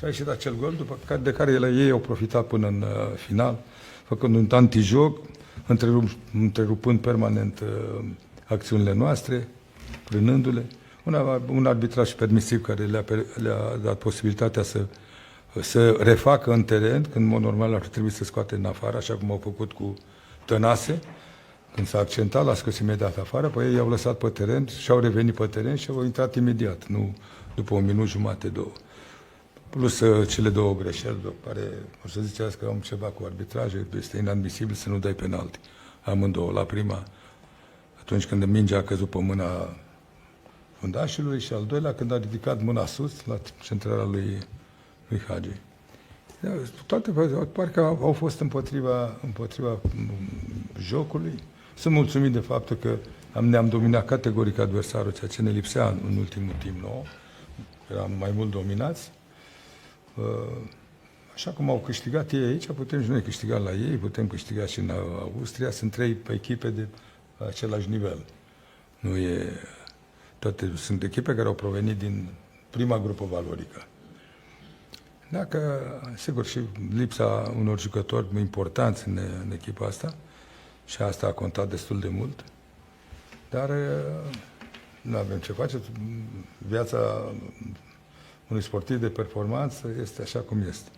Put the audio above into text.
Și a ieșit acel gol, de care ei au profitat până în final, făcând un antijoc, întrerupând permanent acțiunile noastre, frânându-le. Un arbitraj permisiv care le-a dat posibilitatea să refacă în teren, când în mod normal ar trebui să scoate în afară, așa cum au făcut cu Tănase, când s-a accentat, l-a scos imediat afară, păi ei i-au lăsat pe teren și au revenit pe teren și au intrat imediat, nu după un minut jumate, două. Plus cele două greșeli, care, o să ziceați că am ceva cu arbitraje, este inadmisibil să nu dai penalti. Amândouă, la prima, atunci când mingea a căzut pe mâna fundașului, și al doilea când a ridicat mâna sus la centrala lui Hagi. Toate parcă au fost împotriva jocului. Sunt mulțumit de faptul că ne-am dominat categoric adversarul, ceea ce ne lipsea în ultimul timp nouă. Eram mai mult dominați. Așa cum au câștigat ei aici, putem și noi câștiga la ei, putem câștiga și în Austria. Sunt trei echipe de același nivel. Nu e... Sunt echipe care au provenit din prima grupă valorică. Dacă, sigur, și lipsa unor jucători importanți în echipa asta, și asta a contat destul de mult, dar nu avem ce face. Viața unui sportiv de performanță este așa cum este.